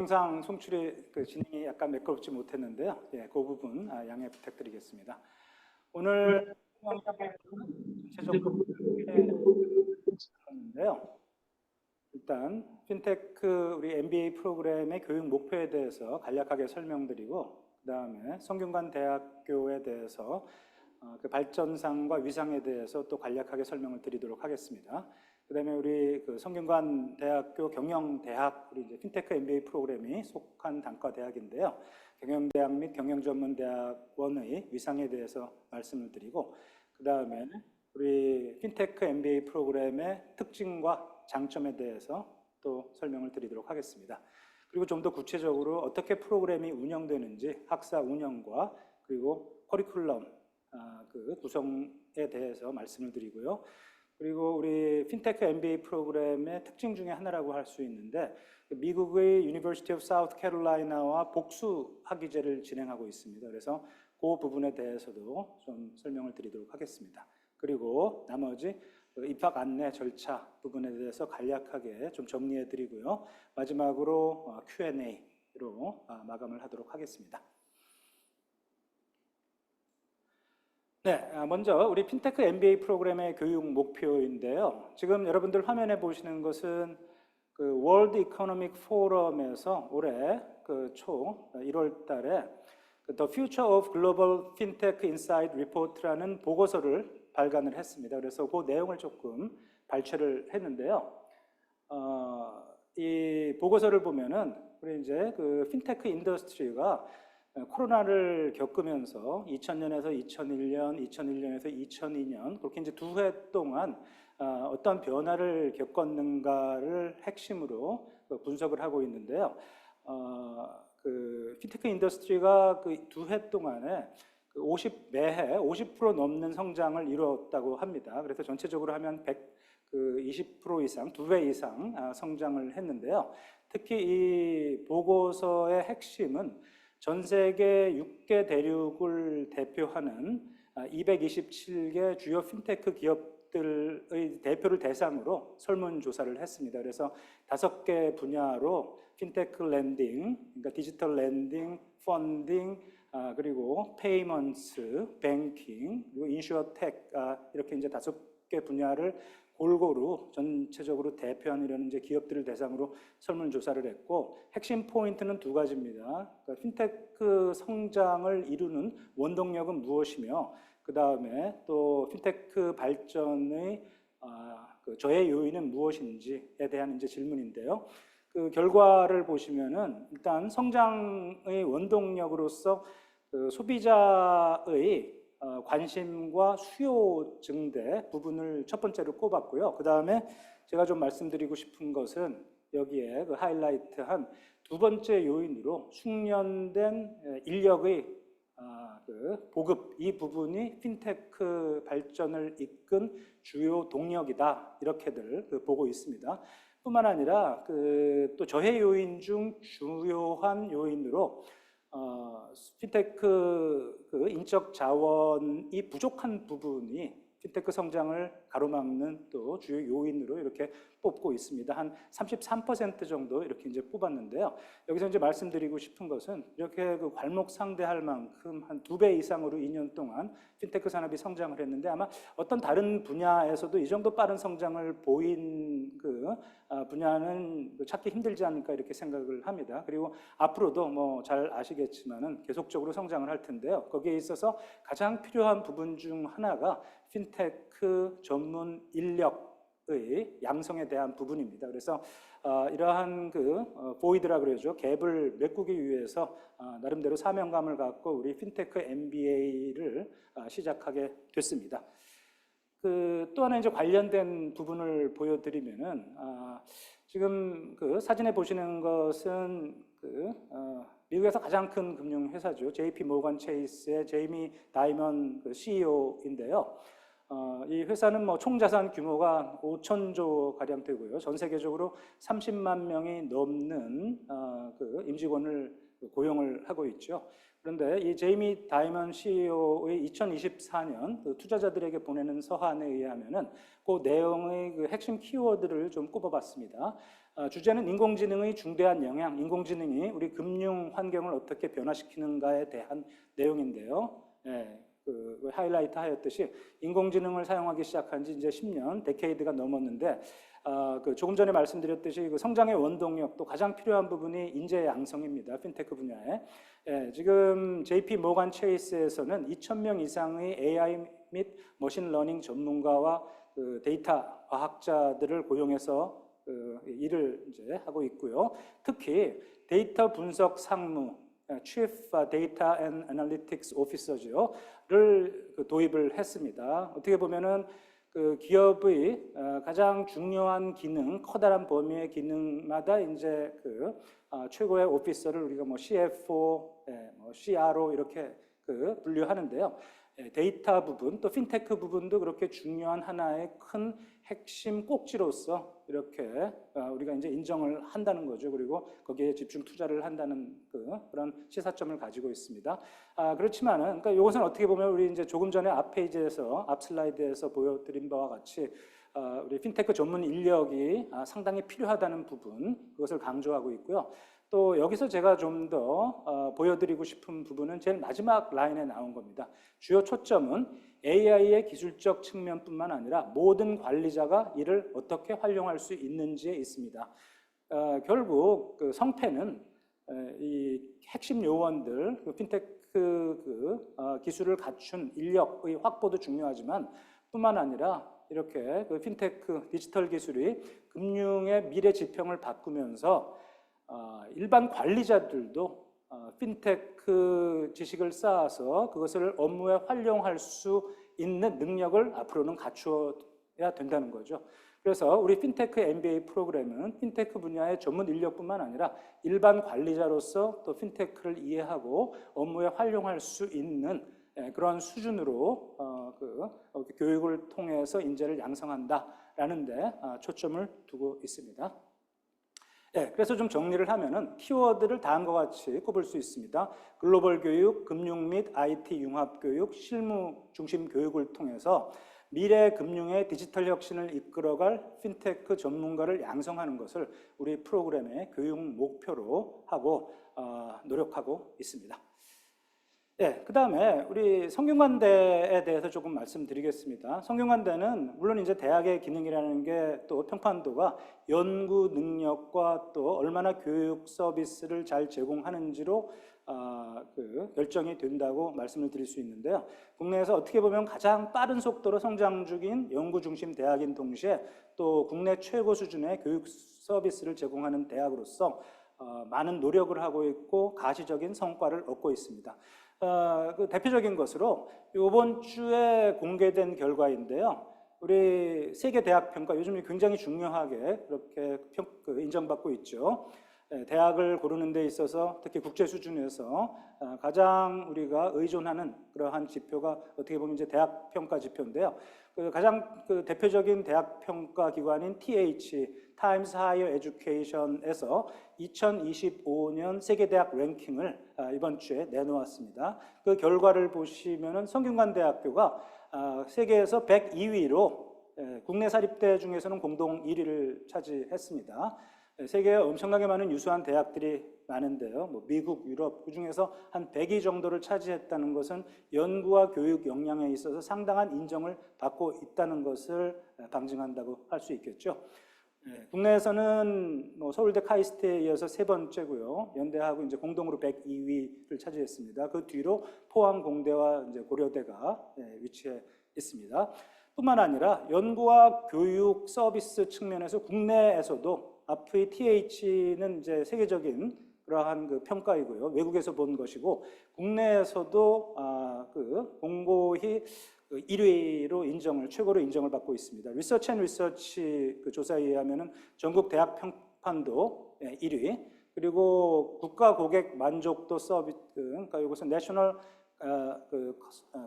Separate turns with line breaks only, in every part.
영상 송출이 진행이 약간 매끄럽지 못했는데요. 예, 그 부분 양해 부탁드리겠습니다. 오늘 전체적으로 하는데요. 일단 핀테크 우리 MBA 프로그램의 교육 목표에 대해서 간략하게 설명드리고, 그 다음에 성균관 대학교에 대해서 그 발전상과 위상에 대해서 또 간략하게 설명을 드리도록 하겠습니다. 그 다음에 우리 성균관 대학교 경영대학, 우리 이제 핀테크 MBA 프로그램이 속한 단과대학인데요. 경영대학 및 경영전문대학원의 위상에 대해서 말씀을 드리고, 그 다음에 우리 핀테크 MBA 프로그램의 특징과 장점에 대해서 또 설명을 드리도록 하겠습니다. 그리고 좀 더 구체적으로 어떻게 프로그램이 운영되는지, 학사 운영과 그리고 커리큘럼 그 구성에 대해서 말씀을 드리고요. 그리고 우리 핀테크 MBA 프로그램의 특징 중에 하나라고 할 수 있는데, 미국의 University of South Carolina와 복수 학위제를 진행하고 있습니다. 그래서 그 부분에 대해서도 좀 설명을 드리도록 하겠습니다. 그리고 나머지 입학 안내 절차 부분에 대해서 간략하게 좀 정리해 드리고요. 마지막으로 Q&A로 마감을 하도록 하겠습니다. 네, 먼저 우리 핀테크 MBA 프로그램의 교육 목표인데요. 지금 여러분들 화면에 보시는 것은 그 월드 이코노믹 포럼에서 올해 그 초 1월 달에 The Future of Global Fintech Insight Report라는 보고서를 발간을 했습니다. 그래서 그 내용을 조금 발췌를 했는데요. 이 보고서를 보면은 우리 이제 그 핀테크 인더스트리가 코로나를 겪으면서 2000년에서 2001년, 2001년에서 2002년 그렇게 이제 두 해 동안 어떤 변화를 겪었는가를 핵심으로 분석을 하고 있는데요. 그 핀테크 인더스트리가 그 두 해 동안에 매해 50% 넘는 성장을 이루었다고 합니다. 그래서 전체적으로 하면 20% 이상, 2배 이상 성장을 했는데요. 특히 이 보고서의 핵심은 전 세계 6개 대륙을 대표하는 227개 주요 핀테크 기업들의 대표를 대상으로 설문조사를 했습니다. 그래서 5개 분야로 핀테크 랜딩, 그러니까 디지털 랜딩, 펀딩, 그리고 페이먼트, 뱅킹, 그리고 인슈어텍 이렇게 이제 5개 분야를 골고루 전체적으로 대표하는 이제 기업들을 대상으로 설문조사를 했고, 핵심 포인트는 두 가지입니다. 그러니까 핀테크 성장을 이루는 원동력은 무엇이며, 그 다음에 또 핀테크 발전의 그 저해 요인은 무엇인지에 대한 이제 질문인데요. 그 결과를 보시면은 일단 성장의 원동력으로서 그 소비자의 관심과 수요 증대 부분을 첫 번째로 꼽았고요. 그 다음에 제가 좀 말씀드리고 싶은 것은 여기에 그 하이라이트한 두 번째 요인으로 숙련된 인력의 그 보급, 이 부분이 핀테크 발전을 이끈 주요 동력이다, 이렇게들 보고 있습니다. 뿐만 아니라 또 저해 요인 중 주요한 요인으로 핀테크 인적 자원이 부족한 부분이 핀테크 성장을 가로막는 또 주요 요인으로 이렇게 뽑고 있습니다. 한 33% 정도 이렇게 이제 뽑았는데요. 여기서 이제 말씀드리고 싶은 것은 이렇게 그 괄목상대할 만큼 한 2배 이상으로 2년 동안 핀테크 산업이 성장을 했는데, 아마 어떤 다른 분야에서도 이 정도 빠른 성장을 보인 분야는 찾기 힘들지 않을까 이렇게 생각을 합니다. 그리고 앞으로도 뭐 잘 아시겠지만은 계속적으로 성장을 할 텐데요. 거기에 있어서 가장 필요한 부분 중 하나가 핀테크 전문 인력의 양성에 대한 부분입니다. 그래서 이러한 보이드라 그러죠. 갭을 메꾸기 위해서 나름대로 사명감을 갖고 우리 핀테크 MBA를 시작하게 됐습니다. 또 하나 이제 관련된 부분을 보여드리면은 지금 사진에 보시는 것은 미국에서 가장 큰 금융회사죠. JP 모건 체이스의 제이미 다이먼 CEO인데요. 이 회사는 뭐 총자산 규모가 5천조 가량 되고요. 전 세계적으로 30만 명이 넘는 임직원을 고용을 하고 있죠. 그런데 이 제이미 다이먼 CEO의 2024년 투자자들에게 보내는 서한에 의하면은 그 내용의 핵심 키워드를 좀 꼽아봤습니다. 주제는 인공지능의 중대한 영향, 인공지능이 우리 금융 환경을 어떻게 변화시키는가에 대한 내용인데요. 하이라이트 하였듯이 인공지능을 사용하기 시작한 지 이제 10년, 데케이드가 넘었는데 조금 전에 말씀드렸듯이 그 성장의 원동력 또 가장 필요한 부분이 인재 양성입니다. 핀테크 분야에. 지금 JP 모간 체이스에서는 2,000명 이상의 AI 및 머신러닝 전문가와 그 데이터 과학자들을 고용해서 일을 이제 하고 있고요. 특히 데이터 분석 상무, Chief Data and Analytics Officer를 도입을 했습니다. 어떻게 보면은 그 기업의 가장 중요한 기능, 커다란 범위의 기능마다 이제 최고의 오피서를 우리가 뭐 CFO, 뭐 CRO 이렇게 분류하는데요. 데이터 부분, 또 핀테크 부분도 그렇게 중요한 하나의 큰 핵심 꼭지로서 이렇게 우리가 이제 인정을 한다는 거죠. 그리고 거기에 집중 투자를 한다는 그런 시사점을 가지고 있습니다. 그렇지만은, 그러니까 이것은 어떻게 보면 우리 이제 조금 전에 앞 페이지에서, 앞 슬라이드에서 보여드린 바와 같이 우리 핀테크 전문 인력이 상당히 필요하다는 부분, 그것을 강조하고 있고요. 또 여기서 제가 좀 더 보여드리고 싶은 부분은 제일 마지막 라인에 나온 겁니다. 주요 초점은 AI의 기술적 측면뿐만 아니라 모든 관리자가 이를 어떻게 활용할 수 있는지에 있습니다. 결국 그 성패는 이 핵심 요원들, 핀테크 기술을 갖춘 인력의 확보도 중요하지만 뿐만 아니라 이렇게 핀테크 디지털 기술이 금융의 미래 지평을 바꾸면서 일반 관리자들도 핀테크 지식을 쌓아서 그것을 업무에 활용할 수 있는 능력을 앞으로는 갖추어야 된다는 거죠. 그래서 우리 핀테크 MBA 프로그램은 핀테크 분야의 전문 인력뿐만 아니라 일반 관리자로서 또 핀테크를 이해하고 업무에 활용할 수 있는 그런 수준으로 교육을 통해서 인재를 양성한다라는 데 초점을 두고 있습니다. 그래서 좀 정리를 하면은 키워드를 다음과 같이 꼽을 수 있습니다. 글로벌 교육, 금융 및 IT 융합 교육, 실무 중심 교육을 통해서 미래 금융의 디지털 혁신을 이끌어갈 핀테크 전문가를 양성하는 것을 우리 프로그램의 교육 목표로 하고 노력하고 있습니다. 그 다음에 우리 성균관대에 대해서 조금 말씀드리겠습니다. 성균관대는 물론 이제 대학의 기능이라는 게 또 평판도가 연구 능력과 또 얼마나 교육 서비스를 잘 제공하는지로 결정이 된다고 말씀을 드릴 수 있는데요. 국내에서 어떻게 보면 가장 빠른 속도로 성장 중인 연구 중심 대학인 동시에 또 국내 최고 수준의 교육 서비스를 제공하는 대학으로서 많은 노력을 하고 있고 가시적인 성과를 얻고 있습니다. 대표적인 것으로 이번 주에 공개된 결과인데요. 우리 세계 대학 평가 요즘 굉장히 중요하게 그렇게 인정받고 있죠. 대학을 고르는 데 있어서 특히 국제 수준에서 가장 우리가 의존하는 그러한 지표가 어떻게 보면 이제 대학 평가 지표인데요. 가장 대표적인 대학 평가 기관인 Times Higher Education에서 2025년 세계대학 랭킹을 이번 주에 내놓았습니다. 그 결과를 보시면은 성균관대학교가 세계에서 102위로 국내 사립대 중에서는 공동 1위를 차지했습니다. 세계에 엄청나게 많은 유수한 대학들이 많은데요. 뭐 미국, 유럽, 그중에서 한 100위 정도를 차지했다는 것은 연구와 교육 역량에 있어서 상당한 인정을 받고 있다는 것을 방증한다고 할 수 있겠죠. 국내에서는 뭐 서울대 카이스트에 이어서 세 번째고요. 연대하고 이제 공동으로 102위를 차지했습니다. 그 뒤로 포항 공대와 이제 고려대가 위치해 있습니다. 뿐만 아니라 연구와 교육 서비스 측면에서 국내에서도 FETH는 이제 세계적인 그러한 평가이고요. 외국에서 본 것이고 국내에서도 공고히 1위로 최고로 인정을 받고 있습니다. 리서치 앤 리서치 조사에 의하면은 전국 대학 평판도 1위, 그리고 국가 고객 만족도 서비스, 그러니까 이것은 내셔널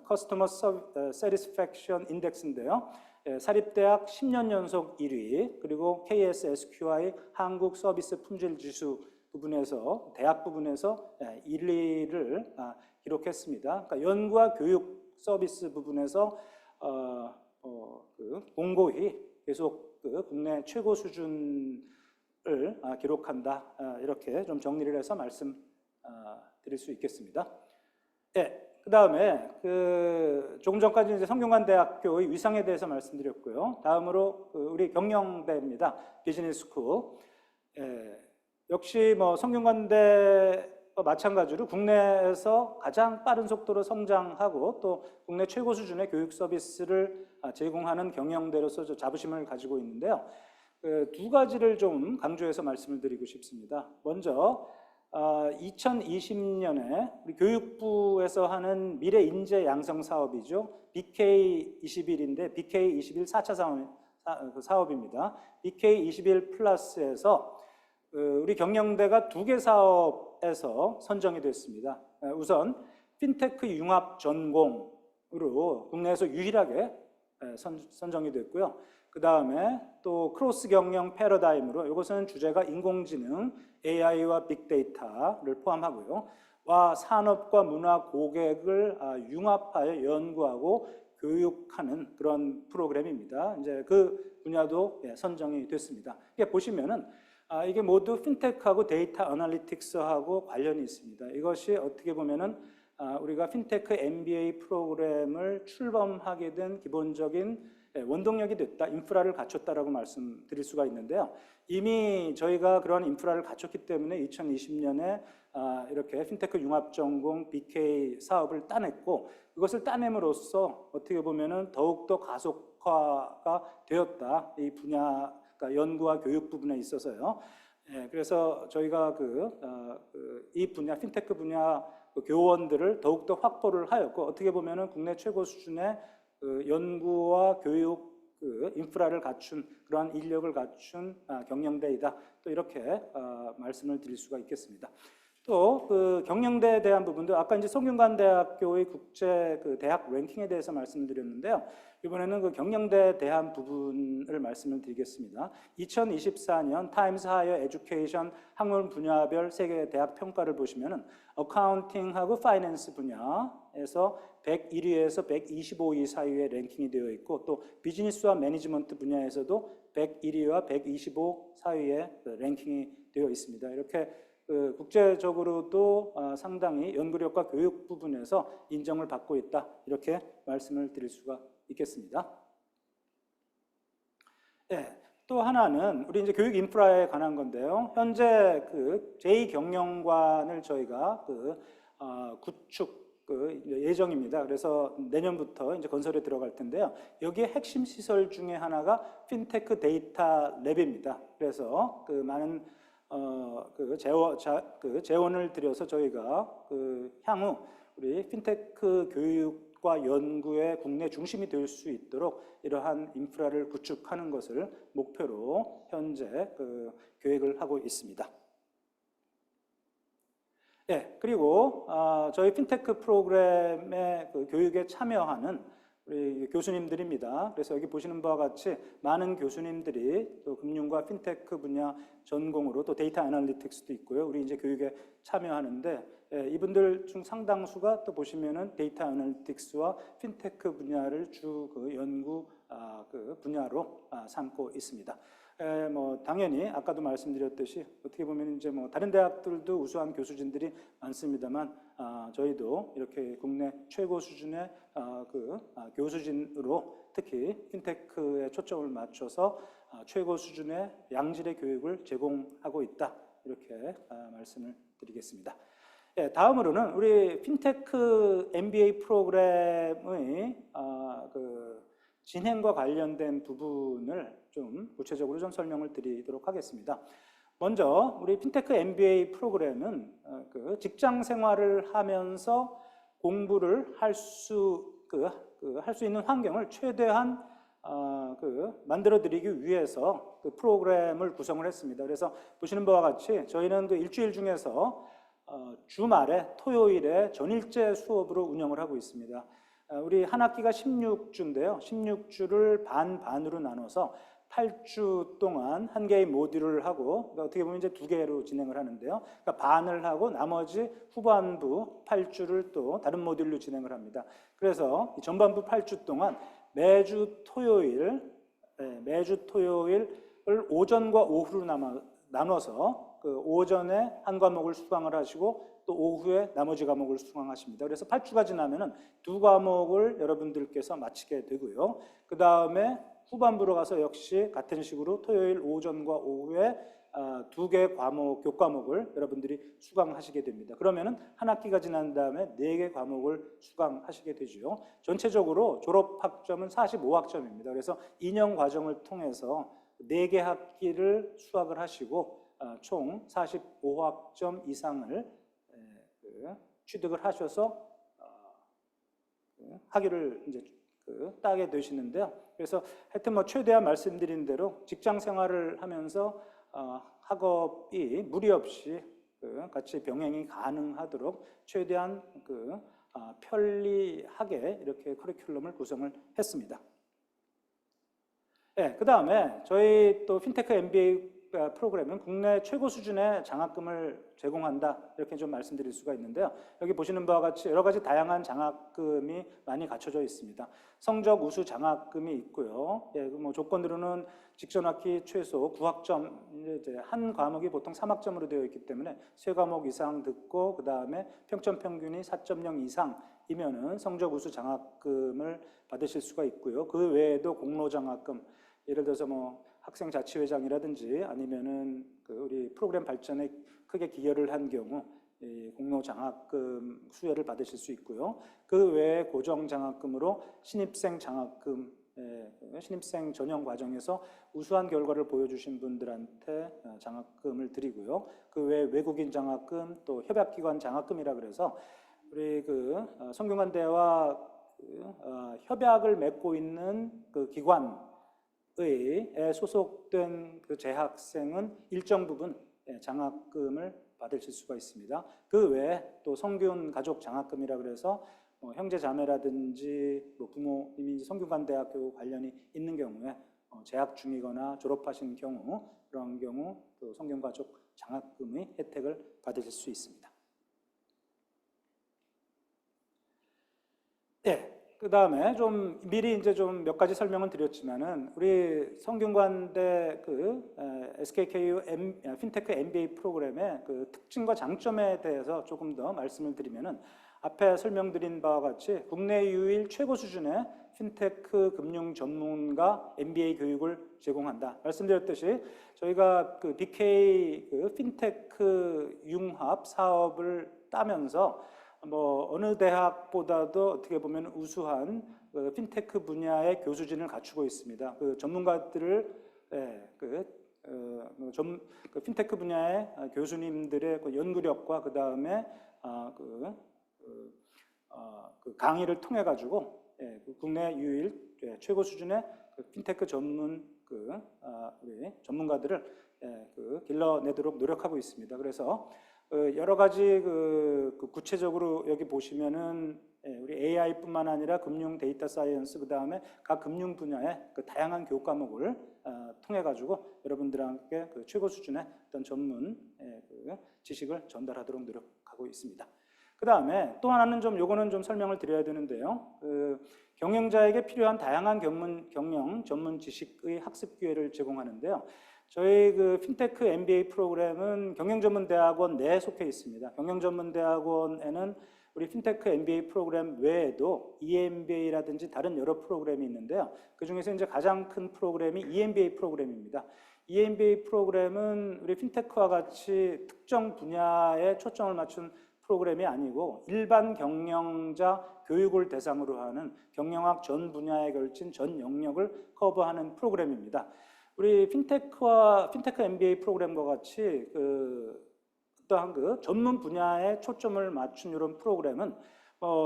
커스터머 세티스팩션 인덱스인데요. 사립대학 10년 연속 1위, 그리고 KSSQI 한국 서비스 품질 지수 부분에서 대학 부분에서 1위를 기록했습니다. 그러니까 연구와 교육 서비스 부분에서 공고히 계속 국내 최고 수준을 기록한다. 이렇게 좀 정리를 해서 말씀 드릴 수 있겠습니다. 네, 그 다음에 조금 전까지 이제 성균관대학교의 위상에 대해서 말씀드렸고요. 다음으로 우리 경영대입니다. 비즈니스 스쿨. 역시 뭐 성균관대와 마찬가지로 국내에서 가장 빠른 속도로 성장하고 또 국내 최고 수준의 교육 서비스를 제공하는 경영대로서 자부심을 가지고 있는데요. 두 가지를 좀 강조해서 말씀을 드리고 싶습니다. 먼저 2020년에 우리 교육부에서 하는 미래 인재 양성 사업이죠. BK21인데 BK21 4차 사업입니다. BK21 플러스에서 우리 경영대가 2개 사업에서 선정이 됐습니다. 우선 핀테크 융합 전공으로 국내에서 유일하게 선정이 됐고요. 그 다음에 또 크로스 경영 패러다임으로 이것은 주제가 인공지능, AI와 빅데이터를 포함하고요. 와 산업과 문화 고객을 융합하여 연구하고 교육하는 그런 프로그램입니다. 이제 그 분야도 선정이 됐습니다. 이게 보시면은 이게 모두 핀테크하고 데이터 애널리틱스하고 관련이 있습니다. 이것이 어떻게 보면은 우리가 핀테크 MBA 프로그램을 출범하게 된 기본적인 원동력이 됐다, 인프라를 갖췄다라고 말씀드릴 수가 있는데요. 이미 저희가 그런 인프라를 갖췄기 때문에 2020년에 이렇게 핀테크 융합전공 BK 사업을 따냈고 그것을 따냄으로써 어떻게 보면은 더욱더 가속화가 되었다. 이 분야, 그러니까 연구와 교육 부분에 있어서요. 그래서 저희가 이 분야, 핀테크 분야 교원들을 더욱더 확보를 하였고 어떻게 보면은 국내 최고 수준의 연구와 교육 인프라를 갖춘 그러한 인력을 갖춘 경영대이다. 또 이렇게 말씀을 드릴 수가 있겠습니다. 또 경영대에 대한 부분도 아까 이제 성균관대학교의 국제 대학 랭킹에 대해서 말씀을 드렸는데요. 이번에는 경영대에 대한 부분을 말씀을 드리겠습니다. 2024년 타임스 하이어 에듀케이션 학문 분야별 세계 대학 평가를 보시면은 어카운팅하고 파이낸스 분야에서 101위에서 125위 사이에 랭킹이 되어 있고 또 비즈니스와 매니지먼트 분야에서도 101위와 125 사이에 랭킹이 되어 있습니다. 이렇게 국제적으로도 상당히 연구력과 교육 부분에서 인정을 받고 있다. 이렇게 말씀을 드릴 수가 있겠습니다. 네, 또 하나는 우리 이제 교육 인프라에 관한 건데요. 현재 제2경영관을 저희가 구축 예정입니다. 그래서 내년부터 이제 건설에 들어갈 텐데요. 여기에 핵심 시설 중에 하나가 핀테크 데이터 랩입니다. 그래서 많은 재원을 들여서 저희가 향후 우리 핀테크 교육과 연구의 국내 중심이 될 수 있도록 이러한 인프라를 구축하는 것을 목표로 현재 계획을 하고 있습니다. 네, 그리고 저희 핀테크 프로그램의 교육에 참여하는 우리 교수님들입니다. 그래서 여기 보시는 바와 같이 많은 교수님들이 또 금융과 핀테크 분야 전공으로 또 데이터 애널리틱스도 있고요. 우리 이제 교육에 참여하는데 이분들 중 상당수가 또 보시면은 데이터 애널리틱스와 핀테크 분야를 주 연구 분야로 삼고 있습니다. 뭐 당연히 아까도 말씀드렸듯이 어떻게 보면 이제 뭐 다른 대학들도 우수한 교수진들이 많습니다만 저희도 이렇게 국내 최고 수준의 교수진으로 특히 핀테크에 초점을 맞춰서 최고 수준의 양질의 교육을 제공하고 있다. 이렇게 말씀을 드리겠습니다. 다음으로는 우리 핀테크 MBA 프로그램의 진행과 관련된 부분을 좀 구체적으로 좀 설명을 드리도록 하겠습니다. 먼저 우리 핀테크 MBA 프로그램은 직장 생활을 하면서 공부를 할 수 있는 환경을 최대한 만들어드리기 위해서 프로그램을 구성을 했습니다. 그래서 보시는 바와 같이 저희는 일주일 중에서 주말에 토요일에 전일제 수업으로 운영을 하고 있습니다. 우리 한 학기가 16주인데요. 16주를 반으로 나눠서 8주 동안 한 개의 모듈을 하고 그러니까 어떻게 보면 이제 2개로 진행을 하는데요. 그러니까 반을 하고 나머지 후반부 8주를 또 다른 모듈로 진행을 합니다. 그래서 전반부 8주 동안 매주 토요일을 오전과 오후로 나눠서 그 오전에 한 과목을 수강을 하시고 또 오후에 나머지 과목을 수강하십니다. 그래서 8주가 지나면은 2과목을 여러분들께서 마치게 되고요. 그 다음에 후반부로 가서 역시 같은 식으로 토요일 오전과 오후에 2개 과목, 교과목을 여러분들이 수강하시게 됩니다. 그러면은 한 학기가 지난 다음에 4개 과목을 수강하시게 되죠. 전체적으로 졸업학점은 45학점입니다. 그래서 2년 과정을 통해서 4개 학기를 수학을 하시고 총 45학점 이상을 취득을 하셔서 학위를 이제 따게 되시는데요. 그래서 하여튼 뭐 최대한 말씀드린 대로 직장 생활을 하면서 학업이 무리 없이 같이 병행이 가능하도록 최대한 편리하게 이렇게 커리큘럼을 구성을 했습니다. 네, 그 다음에 저희 또 핀테크 MBA 프로그램은 국내 최고 수준의 장학금을 제공한다 이렇게 좀 말씀드릴 수가 있는데요. 여기 보시는 바와 같이 여러 가지 다양한 장학금이 많이 갖춰져 있습니다. 성적 우수 장학금이 있고요. 예, 뭐 조건으로는 직전 학기 최소 9학점, 이제 한 과목이 보통 3학점으로 되어 있기 때문에 3과목 이상 듣고 그 다음에 평점 평균이 4.0 이상이면은 성적 우수 장학금을 받으실 수가 있고요. 그 외에도 공로 장학금, 예를 들어서 뭐 학생 자치회장이라든지 아니면은 우리 프로그램 발전에 크게 기여를 한 경우 공로 장학금 수여를 받으실 수 있고요. 그 외에 고정 장학금으로 신입생 장학금, 신입생 전형 과정에서 우수한 결과를 보여주신 분들한테 장학금을 드리고요. 그 외에 외국인 장학금, 또 협약기관 장학금이라 그래서 우리 성균관대와 협약을 맺고 있는 그 기관 에 소속된 그 재학생은 일정 부분 장학금을 받으실 수가 있습니다. 그 외에 또 성균 가족 장학금이라 그래서 형제 자매라든지 뭐 부모님이 성균관대학교 관련이 있는 경우에 재학 중이거나 졸업하신 경우 그런 경우 또 성균 가족 장학금의 혜택을 받으실 수 있습니다. 네. 그 다음에 좀 미리 이제 좀 몇 가지 설명을 드렸지만은 우리 성균관대 SKKU 핀테크 MBA 프로그램의 그 특징과 장점에 대해서 조금 더 말씀을 드리면은 앞에 설명드린 바와 같이 국내 유일 최고 수준의 핀테크 금융 전문가 MBA 교육을 제공한다. 말씀드렸듯이 저희가 그 BK 핀테크 융합 사업을 따면서 뭐 어느 대학보다도 어떻게 보면 우수한 핀테크 분야의 교수진을 갖추고 있습니다. 그 전문가들을 핀테크 분야의 교수님들의 그 연구력과 그 다음에 강의를 통해 가지고 국내 유일 최고 수준의 핀테크 전문 우리 전문가들을 길러내도록 노력하고 있습니다. 그래서 여러 가지 구체적으로 여기 보시면은 우리 AI뿐만 아니라 금융 데이터 사이언스 그 다음에 각 금융 분야의 다양한 교과목을 통해 가지고 여러분들에게 최고 수준의 어떤 전문 지식을 전달하도록 노력하고 있습니다. 그 다음에 또 하나는 요거는 좀 설명을 드려야 되는데요. 경영자에게 필요한 다양한 경영 전문 지식의 학습 기회를 제공하는데요. 저희 핀테크 MBA 프로그램은 경영전문대학원 내에 속해 있습니다. 경영전문대학원에는 우리 핀테크 MBA 프로그램 외에도 EMBA라든지 다른 여러 프로그램이 있는데요. 그 중에서 이제 가장 큰 프로그램이 EMBA 프로그램입니다. EMBA 프로그램은 우리 핀테크와 같이 특정 분야에 초점을 맞춘 프로그램이 아니고 일반 경영자 교육을 대상으로 하는 경영학 전 분야에 걸친 전 영역을 커버하는 프로그램입니다. 우리 핀테크 MBA 프로그램과 같이 어떠한 전문 분야에 초점을 맞춘 이런 프로그램은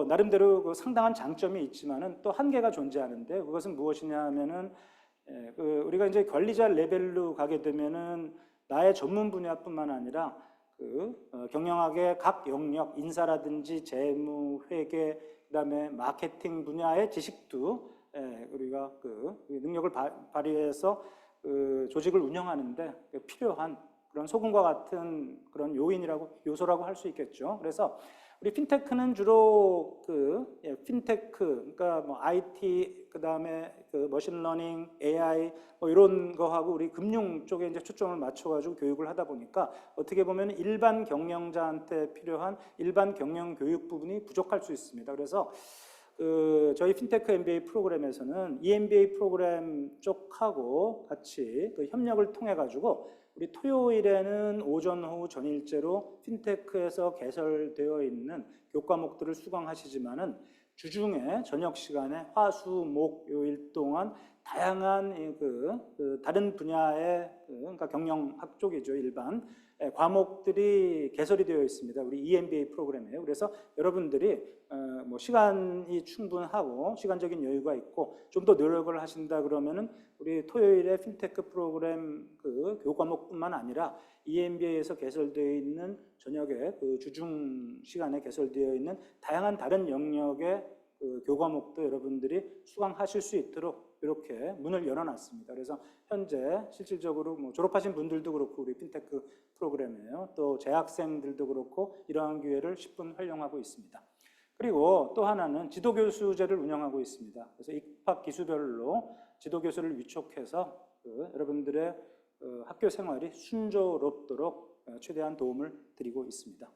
나름대로 상당한 장점이 있지만은 또 한계가 존재하는데 그것은 무엇이냐 하면은 우리가 이제 관리자 레벨로 가게 되면은 나의 전문 분야뿐만 아니라 경영학의 각 영역, 인사라든지 재무, 회계, 그다음에 마케팅 분야의 지식도 우리가 능력을 발휘해서 조직을 운영하는데 필요한 그런 소금과 같은 그런 요소라고 할 수 있겠죠. 그래서 우리 핀테크는 주로 핀테크, 그러니까 뭐 IT, 그다음에 머신러닝, AI 뭐 이런 거하고 우리 금융 쪽에 이제 초점을 맞춰가지고 교육을 하다 보니까 어떻게 보면 일반 경영자한테 필요한 일반 경영 교육 부분이 부족할 수 있습니다. 그래서 저희 핀테크 MBA 프로그램에서는 이 MBA 프로그램 쪽하고 같이 협력을 통해 가지고 우리 토요일에는 오전, 오후 전일제로 핀테크에서 개설되어 있는 교과목들을 수강하시지만은 주중에 저녁 시간에 화, 수, 목 요일 동안 다양한 다른 분야의 그러니까 경영학 쪽이죠, 일반 과목들이 개설이 되어 있습니다. 우리 EMBA 프로그램이에요. 그래서 여러분들이 뭐 시간이 충분하고 시간적인 여유가 있고 좀 더 노력을 하신다 그러면은 우리 토요일에 핀테크 프로그램 교과목뿐만 아니라 EMBA에서 개설되어 있는 저녁에 주중 시간에 개설되어 있는 다양한 다른 영역의 교과목도 여러분들이 수강하실 수 있도록 이렇게 문을 열어놨습니다. 그래서 현재 실질적으로 뭐 졸업하신 분들도 그렇고 우리 핀테크 프로그램이에요. 또 재학생들도 그렇고 이러한 기회를 10분 활용하고 있습니다. 그리고 또 하나는 지도교수제를 운영하고 있습니다. 그래서 입학 기수별로 지도교수를 위촉해서 여러분들의 학교 생활이 순조롭도록 최대한 도움을 드리고 있습니다.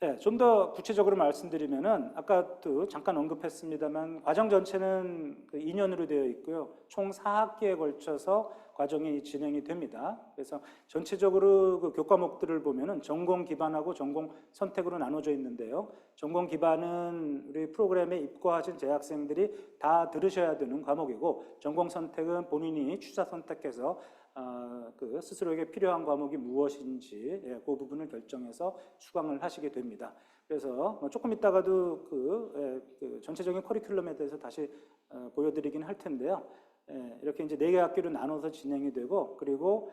네, 좀 더 구체적으로 말씀드리면은 아까도 잠깐 언급했습니다만 과정 전체는 2년으로 되어 있고요. 총 4학기에 걸쳐서 과정이 진행이 됩니다. 그래서 전체적으로 교과목들을 보면은 전공 기반하고 전공 선택으로 나눠져 있는데요. 전공 기반은 우리 프로그램에 입고하신 재학생들이 다 들으셔야 되는 과목이고, 전공 선택은 본인이 취사 선택해서 스스로에게 필요한 과목이 무엇인지 그 부분을 결정해서 수강을 하시게 됩니다. 그래서 조금 있다가도 전체적인 커리큘럼에 대해서 다시 보여드리긴 할 텐데요. 이렇게 이제 4개 학기로 나눠서 진행이 되고, 그리고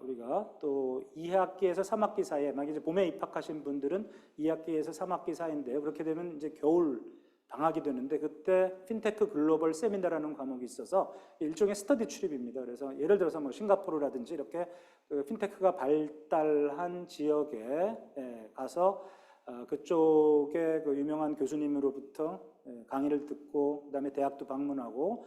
우리가 또 2학기에서 3학기 사이에, 막 이제 봄에 입학하신 분들은 2학기에서 3학기 사이인데요. 그렇게 되면 이제 겨울 방학이 되는데 그때 핀테크 글로벌 세미나라는 과목이 있어서 일종의 스터디 출입입니다. 그래서 예를 들어서 뭐 싱가포르라든지 이렇게 핀테크가 발달한 지역에 가서 그쪽에 유명한 교수님으로부터 강의를 듣고 그다음에 대학도 방문하고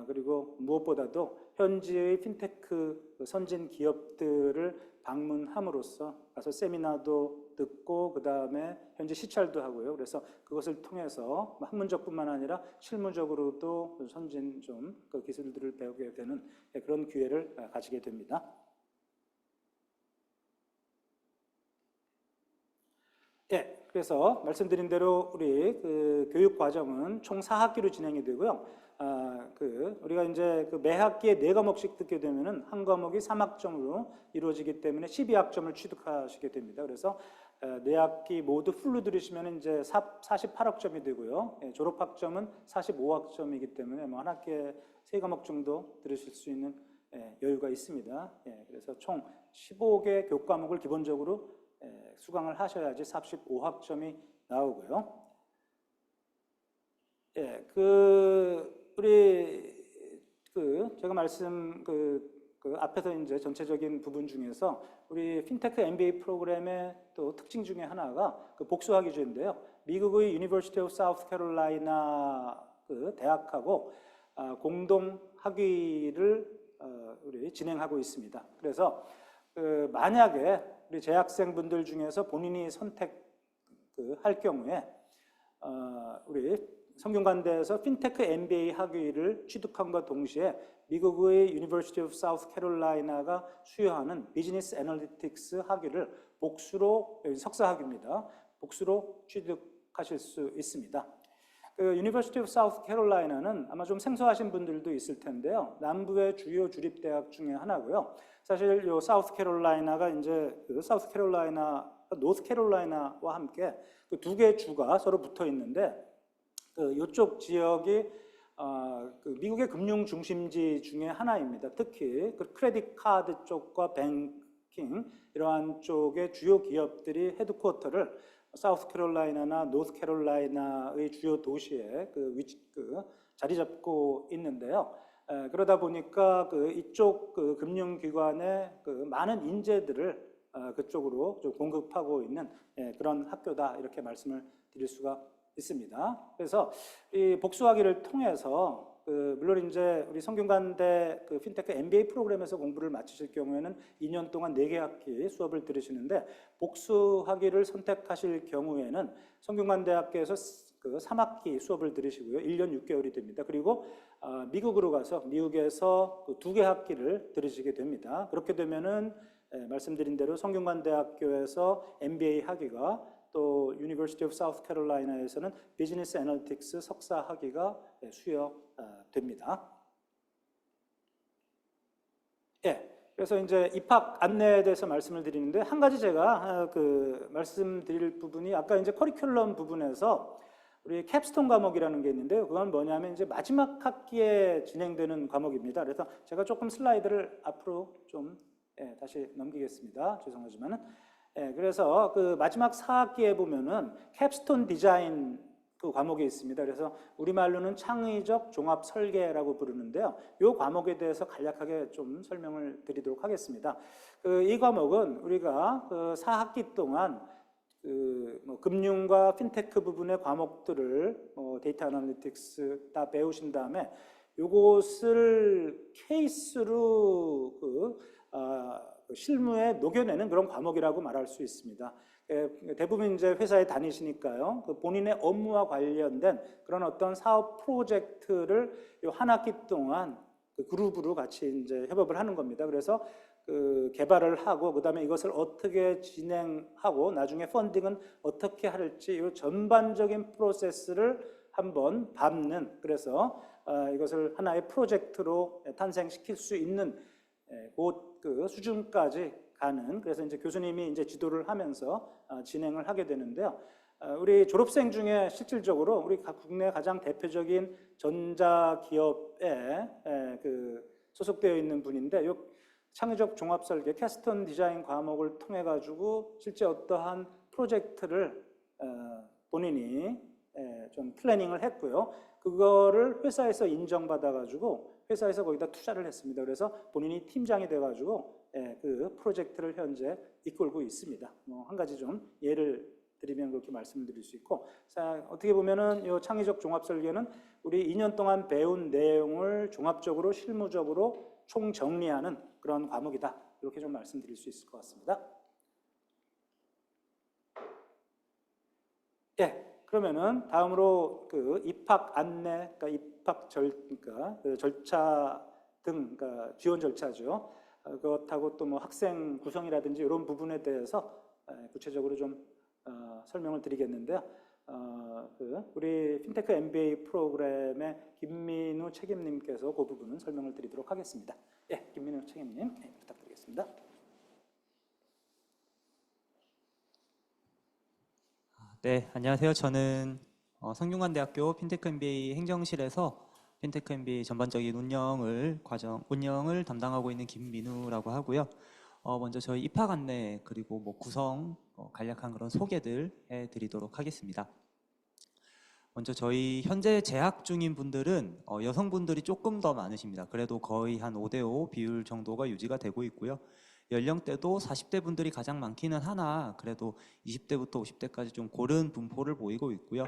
그리고 무엇보다도 현지의 핀테크 선진 기업들을 방문함으로써 가서 세미나도 듣고 그다음에 현지 시찰도 하고요. 그래서 그것을 통해서 학문적뿐만 아니라 실무적으로도 선진 그 기술들을 배우게 되는 그런 기회를 가지게 됩니다. 예, 그래서 말씀드린 대로 우리 교육 과정은 총 4학기로 진행이 되고요. 우리가 이제 매 학기에 4과목씩 듣게 되면은 한 과목이 3학점으로 이루어지기 때문에 12학점을 취득하시게 됩니다. 그래서 4학기 모두 풀로 들으시면 이제 48학점이 되고요. 졸업학점은 45학점이기 때문에 뭐 한 학기에 3과목 정도 들으실 수 있는 여유가 있습니다. 그래서 총 15개 교과목을 기본적으로 수강을 하셔야지 45학점이 나오고요. 우리 제가 말씀 앞에서 이제 전체적인 부분 중에서 우리 핀테크 MBA 프로그램의 또 특징 중에 하나가 복수학위 제인데요. 미국의 유니버시티 오브 사우스 캐롤라이나 대학하고 공동 학위를 우리 진행하고 있습니다. 그래서 만약에 우리 재학생분들 중에서 본인이 선택할 경우에 우리 성균관대에서 핀테크 MBA 학위를 취득함과 동시에 미국의 유니버시티 오브 사우스 캐롤라이나가 수여하는 비즈니스 애널리틱스 학위를 복수로, 석사 학위입니다. 복수로 취득하실 수 있습니다. 유니버시티 오브 사우스 캐롤라이나는 아마 좀 생소하신 분들도 있을 텐데요. 남부의 주요 주립 대학 중에 하나고요. 사실 요 사우스 캐롤라이나가 이제 사우스 캐롤라이나, 노스 캐롤라이나와 함께 두 개의 주가 서로 붙어 있는데 이쪽 지역이 미국의 금융 중심지 중에 하나입니다. 특히 크레딧 카드 쪽과 뱅킹 이러한 쪽의 주요 기업들이 헤드쿼터를 사우스캐롤라이나나 노스캐롤라이나의 주요 도시에 자리 잡고 있는데요. 그러다 보니까 이쪽 금융기관의 많은 인재들을 그쪽으로 좀 공급하고 있는 그런 학교다 이렇게 말씀을 드릴 수가 있습니다. 그래서 이 복수학위를 통해서 물론 이제 우리 성균관대 핀테크 MBA 프로그램에서 공부를 마치실 경우에는 2년 동안 4개 학기 수업을 들으시는데 복수학위를 선택하실 경우에는 성균관대학교에서 3학기 수업을 들으시고요. 1년 6개월이 됩니다. 그리고 미국으로 가서 미국에서 2개 학기를 들으시게 됩니다. 그렇게 되면은 말씀드린 대로 성균관대학교에서 MBA 학위가 또 University of South Carolina에서는 비즈니스 애널리틱스 석사 학위가 수여됩니다. 그래서 이제 입학 안내에 대해서 말씀을 드리는데 한 가지 제가 말씀드릴 부분이 아까 이제 커리큘럼 부분에서 우리 캡스톤 과목이라는 게 있는데요. 그건 뭐냐면 이제 마지막 학기에 진행되는 과목입니다. 그래서 제가 조금 슬라이드를 앞으로 좀 다시 넘기겠습니다. 죄송하지만은. 그래서 마지막 4학기에 보면은 캡스톤 디자인 과목이 있습니다. 그래서 우리말로는 창의적 종합 설계라고 부르는데요. 이 과목에 대해서 간략하게 좀 설명을 드리도록 하겠습니다. 이 과목은 우리가 4학기 동안 금융과 핀테크 부분의 과목들을 데이터 애널리틱스 다 배우신 다음에 이것을 케이스로 실무에 녹여내는 그런 과목이라고 말할 수 있습니다. 대부분 이제 회사에 다니시니까요. 본인의 업무와 관련된 그런 어떤 사업 프로젝트를 한 학기 동안 그룹으로 같이 이제 협업을 하는 겁니다. 그래서 개발을 하고 그다음에 이것을 어떻게 진행하고 나중에 펀딩은 어떻게 할지 이 전반적인 프로세스를 한번 밟는 그래서 이것을 하나의 프로젝트로 탄생시킬 수 있는 그 수준까지 가는 그래서 이제 교수님이 이제 지도를 하면서 진행을 하게 되는데요. 우리 졸업생 중에 실질적으로 우리 국내 가장 대표적인 전자기업에 소속되어 있는 분인데 이 창의적 종합설계 캡스톤 디자인 과목을 통해 가지고 실제 어떠한 프로젝트를 본인이 좀 플래닝을 했고요. 그거를 회사에서 인정받아 가지고 회사에서 거기다 투자를 했습니다. 그래서 본인이 팀장이 돼 가지고 그 프로젝트를 현재 이끌고 있습니다. 한 가지 좀 예를 드리면 그렇게 말씀을 드릴 수 있고, 자, 어떻게 보면은 이 창의적 종합 설계는 우리 2년 동안 배운 내용을 종합적으로 실무적으로 총정리하는 그런 과목이다. 이렇게 좀 말씀드릴 수 있을 것 같습니다. 그러면은 다음으로 입학 안내, 그러니까 입학 절차 등, 그러니까 지원 절차죠. 그것하고 또 뭐 학생 구성이라든지 이런 부분에 대해서 구체적으로 좀 설명을 드리겠는데요. 우리 핀테크 MBA 프로그램의 김민우 책임님께서 그 부분은 설명을 드리도록 하겠습니다. 김민우 책임님 부탁드리겠습니다.
네, 안녕하세요. 저는 성균관대학교 핀테크 MBA 행정실에서 핀테크 MBA 전반적인 운영을 담당하고 있는 김민우라고 하고요. 먼저 저희 입학 안내 그리고 뭐 구성 간략한 그런 소개들 해드리도록 하겠습니다. 먼저 저희 현재 재학 중인 분들은 여성분들이 조금 더 많으십니다. 그래도 거의 한 5대5 비율 정도가 유지가 되고 있고요. 연령대도 40대 분들이 가장 많기는 하나 그래도 20대부터 50대까지 좀 고른 분포를 보이고 있고요.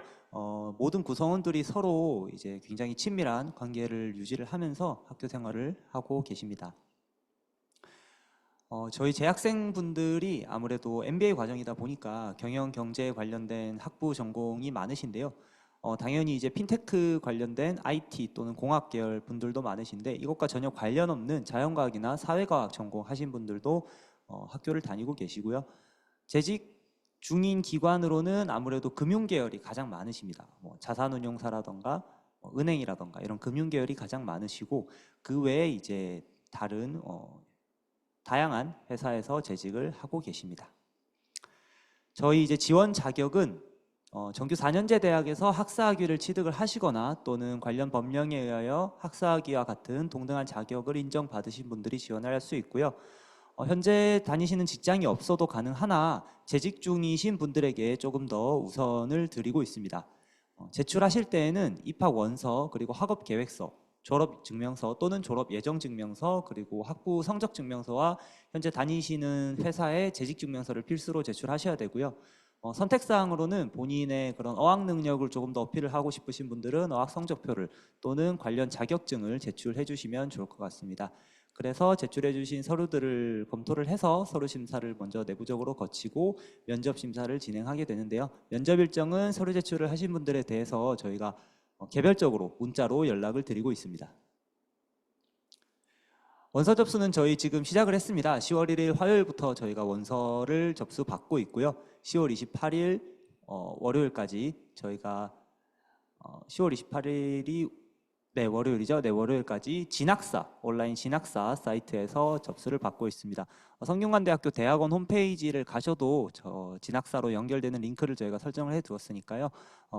모든 구성원들이 서로 이제 굉장히 친밀한 관계를 유지를 하면서 학교 생활을 하고 계십니다. 저희 재학생분들이 아무래도 MBA 과정이다 보니까 경영 경제에 관련된 학부 전공이 많으신데요. 당연히 이제 핀테크 관련된 IT 또는 공학 계열 분들도 많으신데 이것과 전혀 관련 없는 자연과학이나 사회과학 전공하신 분들도 학교를 다니고 계시고요. 재직 중인 기관으로는 아무래도 금융 계열이 가장 많으십니다. 뭐 자산운용사라던가 은행이라던가 이런 금융 계열이 가장 많으시고 그 외에 이제 다른 다양한 회사에서 재직을 하고 계십니다. 저희 이제 지원 자격은 정규 4년제 대학에서 학사학위를 취득을 하시거나 또는 관련 법령에 의하여 학사학위와 같은 동등한 자격을 인정받으신 분들이 지원을 할 수 있고요. 현재 다니시는 직장이 없어도 가능하나 재직 중이신 분들에게 조금 더 우선을 드리고 있습니다. 제출하실 때에는 입학 원서 그리고 학업 계획서 졸업 증명서 또는 졸업 예정 증명서, 그리고 학부 성적 증명서와 현재 다니시는 회사의 재직 증명서를 필수로 제출하셔야 되고요. 선택사항으로는 본인의 그런 어학 능력을 조금 더 어필을 하고 싶으신 분들은 어학 성적표를 또는 관련 자격증을 제출해 주시면 좋을 것 같습니다. 그래서 제출해 주신 서류들을 검토를 해서 서류 심사를 먼저 내부적으로 거치고 면접 심사를 진행하게 되는데요. 면접 일정은 서류 제출을 하신 분들에 대해서 저희가 개별적으로 문자로 연락을 드리고 있습니다. 원서 접수는 저희 지금 시작을 했습니다. 10월 1일 화요일부터 저희가 원서를 접수받고 있고요. 10월 28일 월요일까지 저희가 10월 28일이 네, 월요일이죠. 네, 월요일까지 진학사, 온라인 진학사 사이트에서 접수를 받고 있습니다. 성균관대학교 대학원 홈페이지를 가셔도 저 진학사로 연결되는 링크를 저희가 설정을 해 두었으니까요.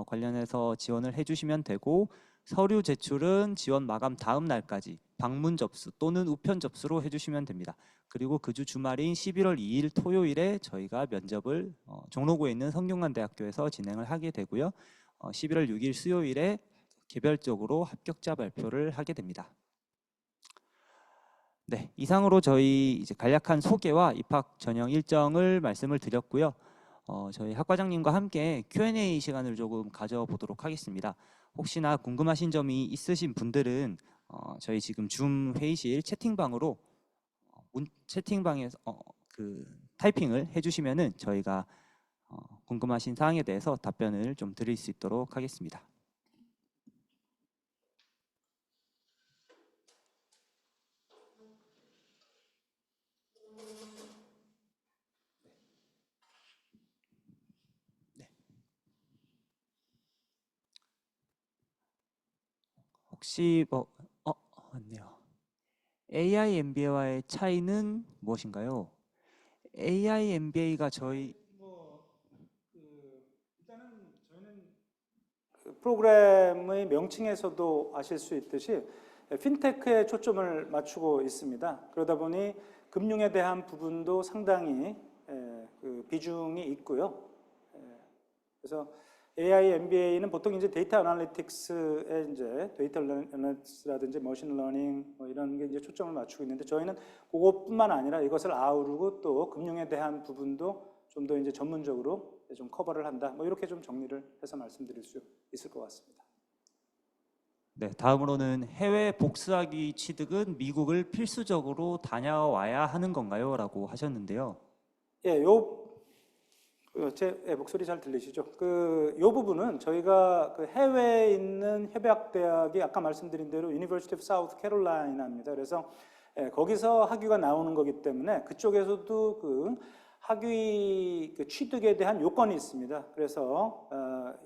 관련해서 지원을 해 주시면 되고, 서류 제출은 지원 마감 다음 날까지 방문 접수 또는 우편 접수로 해 주시면 됩니다. 그리고 그 주 주말인 11월 2일 토요일에 저희가 면접을 종로구에 있는 성균관대학교에서 진행을 하게 되고요. 11월 6일 수요일에 개별적으로 합격자 발표를 하게 됩니다. 네, 이상으로 저희 이제 간략한 소개와 입학 전형 일정을 말씀을 드렸고요. 저희 학과장님과 함께 Q&A 시간을 조금 가져보도록 하겠습니다. 혹시나 궁금하신 점이 있으신 분들은 저희 지금 줌 회의실 채팅방으로 채팅방에서 그 타이핑을 해주시면은 저희가 궁금하신 사항에 대해서 답변을 좀 드릴 수 있도록 하겠습니다. 혹시 맞네요. AI MBA와의 차이는 무엇인가요? AI MBA가 저희
일단은 저희는 그 프로그램의 명칭에서도 아실 수 있듯이 핀테크에 초점을 맞추고 있습니다. 그러다 보니 금융에 대한 부분도 상당히 그 비중이 있고요. 그래서 AI MBA는 보통 이제 데이터 애널리틱스에 이제 데이터 애널리틱스라든지 머신 러닝 뭐 이런 게 이제 초점을 맞추고 있는데, 저희는 그것뿐만 아니라 이것을 아우르고 또 금융에 대한 부분도 좀 더 이제 전문적으로 좀 커버를 한다. 뭐 이렇게 좀 정리를 해서 말씀드릴 수 있을 것 같습니다.
네, 다음으로는 해외 복수학위 취득은 미국을 필수적으로 다녀와야 하는 건가요? 라고 하셨는데요.
예, 제 목소리 잘 들리시죠? 요 부분은 저희가 그 해외에 있는 협약대학이 아까 말씀드린 대로 University of South Carolina입니다. 그래서 거기서 학위가 나오는 거기 때문에 그쪽에서도 그 학위 그 취득에 대한 요건이 있습니다. 그래서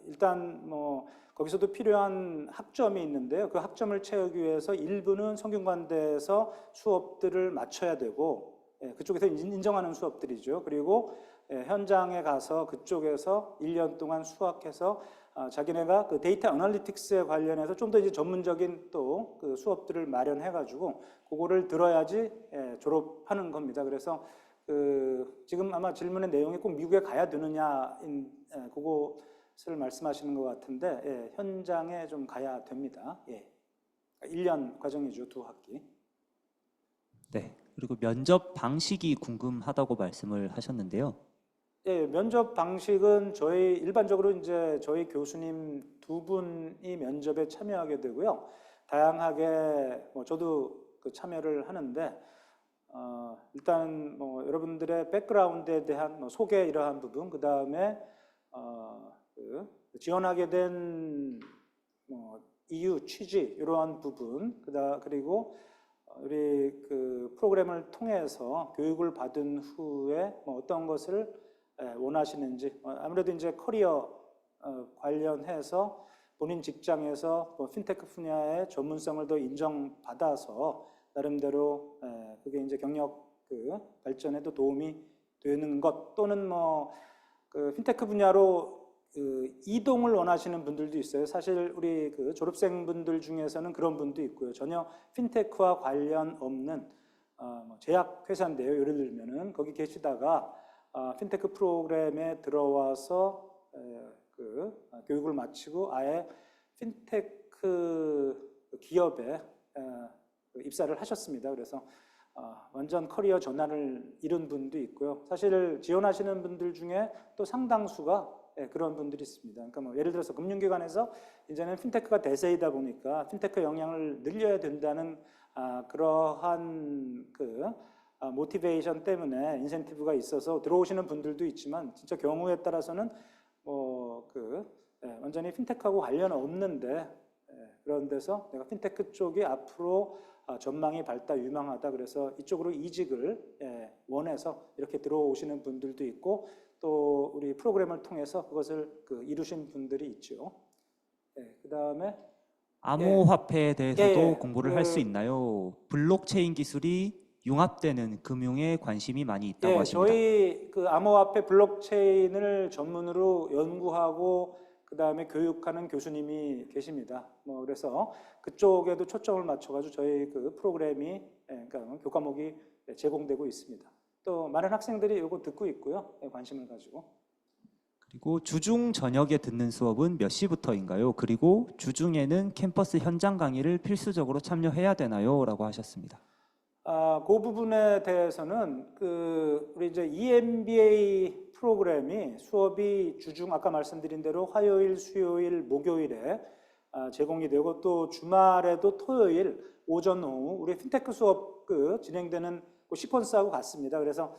일단 뭐 거기서도 필요한 학점이 있는데요. 그 학점을 채우기 위해서 일부는 성균관대에서 수업들을 마쳐야 되고, 그쪽에서 인정하는 수업들이죠. 그리고 현장에 가서 그쪽에서 1년 동안 수학해서 자기네가 그 데이터 애널리틱스에 관련해서 좀 더 이제 전문적인 또 그 수업들을 마련해 가지고 그거를 들어야지 졸업하는 겁니다. 그래서 그 지금 아마 질문의 내용이 꼭 미국에 가야 되느냐인 그것을 말씀하시는 것 같은데, 현장에 좀 가야 됩니다. 1년 과정이죠, 2학기.
네, 그리고 면접 방식이 궁금하다고 말씀을 하셨는데요.
면접 방식은 일반적으로 이제 저희 교수님 2분이 면접에 참여하게 되고요. 다양하게 저도 그 참여를 하는데, 일단 뭐 여러분들의 백그라운드에 대한 소개 이러한 부분, 그 다음에 그 지원하게 된 이유, 취지 이러한 부분, 그리고 우리 그 프로그램을 통해서 교육을 받은 후에 어떤 것을 원하시는지, 아무래도 이제 커리어 관련해서 본인 직장에서 핀테크 분야의 전문성을 더 인정받아서 나름대로 그게 이제 경력 그 발전에도 도움이 되는 것, 또는 그 핀테크 분야로 그 이동을 원하시는 분들도 있어요. 사실 우리 그 졸업생분들 중에서는 그런 분도 있고요. 전혀 핀테크와 관련 없는 제약회사인데요. 예를 들면은 거기 계시다가 핀테크 프로그램에 들어와서 그 교육을 마치고 아예 핀테크 그 기업에 그 입사를 하셨습니다. 그래서 완전 커리어 전환을 이룬 분도 있고요. 사실 지원하시는 분들 중에 또 상당수가 그런 분들이 있습니다. 그러니까 뭐 예를 들어서 금융기관에서 이제는 핀테크가 대세이다 보니까 핀테크 영향을 늘려야 된다는 그러한 그 모티베이션 때문에 인센티브가 있어서 들어오시는 분들도 있지만 진짜 경우에 따라서는 완전히 핀테크하고 관련 없는데 그런 데서 내가 핀테크 쪽이 앞으로 전망이 밝다, 유망하다 그래서 이쪽으로 이직을 원해서 이렇게 들어오시는 분들도 있고 또 우리 프로그램을 통해서 그것을 이루신 분들이 있죠. 그다음에
암호화폐에 대해서도 공부를 할 수
그
있나요? 블록체인 기술이 융합되는 금융에 관심이 많이 있다고 하십니다.
저희 그 암호화폐 블록체인을 전문으로 연구하고 그다음에 교육하는 교수님이 계십니다. 뭐 그래서 그쪽에도 초점을 맞춰가지고 저희 그 프로그램이 그러니까 교과목이 제공되고 있습니다. 또 많은 학생들이 이거 듣고 있고요. 관심을 가지고.
그리고 주중 저녁에 듣는 수업은 몇 시부터인가요? 그리고 주중에는 캠퍼스 현장 강의를 필수적으로 참여해야 되나요? 라고 하셨습니다.
그 부분에 대해서는 우리 이제 EMBA 프로그램이 수업이 주중 아까 말씀드린 대로 화요일, 수요일, 목요일에 제공이 되고 또 주말에도 토요일 오전 오후 우리 핀테크 수업 진행되는 시퀀스하고 같습니다. 그래서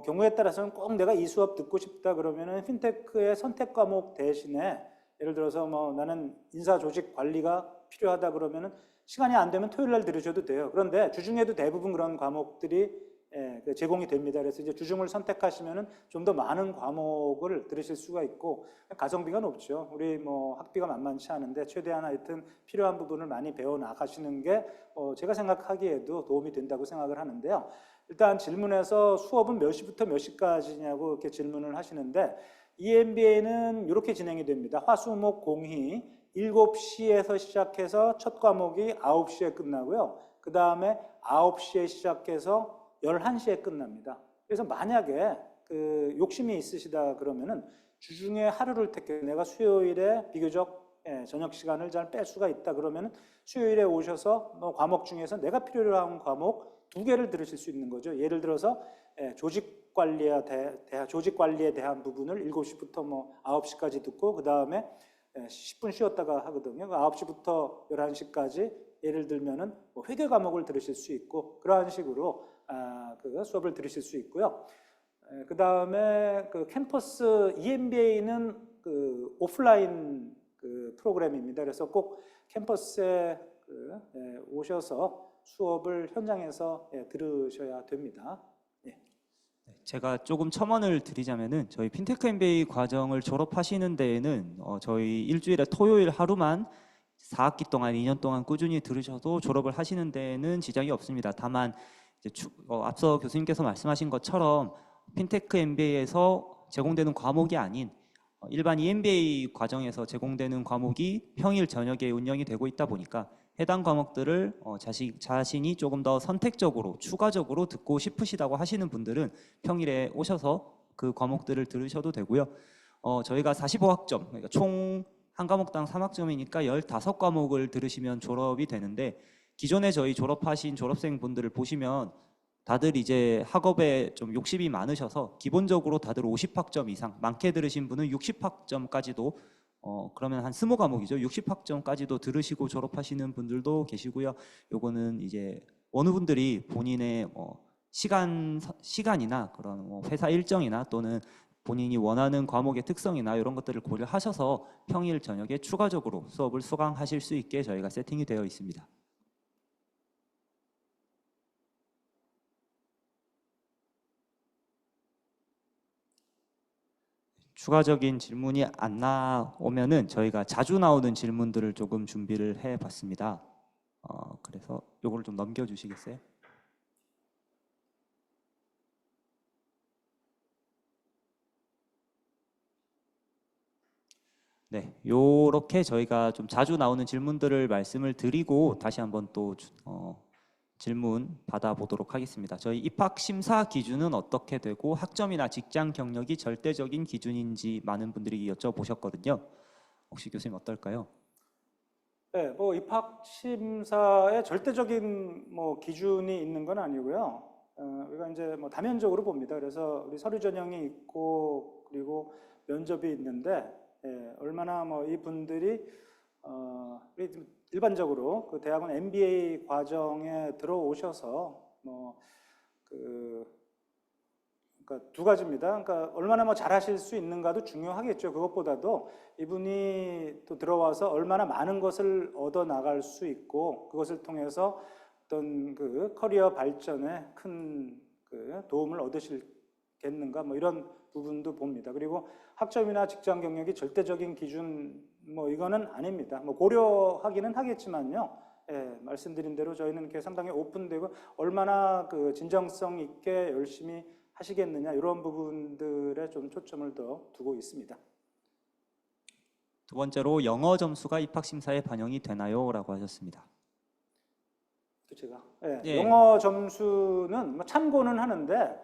경우에 따라서는 꼭 내가 이 수업 듣고 싶다 그러면은 핀테크의 선택 과목 대신에 예를 들어서 뭐 나는 인사 조직 관리가 필요하다 그러면은 시간이 안 되면 토요일 날 들으셔도 돼요. 그런데 주중에도 대부분 그런 과목들이 제공이 됩니다. 그래서 이제 주중을 선택하시면은 좀 더 많은 과목을 들으실 수가 있고 가성비가 높죠. 우리 뭐 학비가 만만치 않은데 최대한 하여튼 필요한 부분을 많이 배워 나가시는 게 제가 생각하기에도 도움이 된다고 생각을 하는데요. 일단 질문에서 수업은 몇 시부터 몇 시까지냐고 이렇게 질문을 하시는데 EMBA는 이렇게 진행이 됩니다. 화수목 공희 7시에서 시작해서 첫 과목이 9시에 끝나고요. 그 다음에 9시에 시작해서 11시에 끝납니다. 그래서 만약에 욕심이 있으시다 그러면은 주중에 하루를 택해 내가 수요일에 비교적 저녁 시간을 잘 뺄 수가 있다 그러면은 수요일에 오셔서 과목 중에서 내가 필요로 하는 과목 2개를 들으실 수 있는 거죠. 예를 들어서 조직 관리에 대한 부분을 7시부터 뭐 9시까지 듣고 그 다음에 10분 쉬었다가 하거든요. 9시부터 11시까지 예를 들면은 뭐 회계 과목을 들으실 수 있고 그러한 식으로 수업을 들으실 수 있고요. 그 다음에 캠퍼스 EMBA는 오프라인 프로그램입니다. 그래서 꼭 캠퍼스에 오셔서 수업을 현장에서 들으셔야 됩니다.
제가 조금 첨언을 드리자면은 저희 핀테크 MBA 과정을 졸업하시는 데에는 저희 일주일에 토요일 하루만 4학기 동안 2년 동안 꾸준히 들으셔도 졸업을 하시는 데에는 지장이 없습니다. 다만 이제 앞서 교수님께서 말씀하신 것처럼 핀테크 MBA에서 제공되는 과목이 아닌 일반 EMBA 과정에서 제공되는 과목이 평일 저녁에 운영이 되고 있다 보니까 해당 과목들을 자신이 조금 더 선택적으로 추가적으로 듣고 싶으시다고 하시는 분들은 평일에 오셔서 그 과목들을 들으셔도 되고요. 저희가 45학점, 그러니까 총 한 과목당 3학점이니까 15과목을 들으시면 졸업이 되는데 기존에 저희 졸업하신 졸업생분들을 보시면 다들 이제 학업에 좀 욕심이 많으셔서 기본적으로 다들 50학점 이상, 많게 들으신 분은 60학점까지도 그러면 한 20과목이죠. 60학점까지도 들으시고 졸업하시는 분들도 계시고요. 요거는 이제 어느 분들이 본인의 시간이나 그런 회사 일정이나 또는 본인이 원하는 과목의 특성이나 이런 것들을 고려하셔서 평일 저녁에 추가적으로 수업을 수강하실 수 있게 저희가 세팅이 되어 있습니다. 추가적인 질문이 안 나오면은 저희가 자주 나오는 질문들을 조금 준비를 해봤습니다. 그래서 요거를 좀 넘겨주시겠어요? 네, 요렇게 저희가 좀 자주 나오는 질문들을 말씀을 드리고 다시 한번 또 질문 받아보도록 하겠습니다. 저희 입학 심사 기준은 어떻게 되고 학점이나 직장 경력이 절대적인 기준인지 많은 분들이 여쭤보셨거든요. 혹시 교수님 어떨까요?
네, 뭐 입학 심사에 절대적인 뭐 기준이 있는 건 아니고요. 우리가 이제 뭐 다면적으로 봅니다. 그래서 우리 서류 전형이 있고 그리고 면접이 있는데 얼마나 뭐 이분들이 우리 일반적으로 그 대학원 MBA 과정에 들어오셔서 그러니까 두 가지입니다. 그러니까 얼마나 뭐 잘하실 수 있는가도 중요하겠죠. 그것보다도 이분이 또 들어와서 얼마나 많은 것을 얻어 나갈 수 있고 그것을 통해서 어떤 그 커리어 발전에 큰 그 도움을 얻으실겠는가 뭐 이런 부분도 봅니다. 그리고 학점이나 직장 경력이 절대적인 기준 뭐 이거는 아닙니다. 뭐 고려하기는 하겠지만요. 말씀드린 대로 저희는 이렇게 상당히 오픈되고 얼마나 그 진정성 있게 열심히 하시겠느냐 이런 부분들에 좀 초점을 더 두고 있습니다.
두 번째로 영어 점수가 입학 심사에 반영이 되나요? 라고 하셨습니다.
또 제가
예.
영어 점수는 뭐 참고는 하는데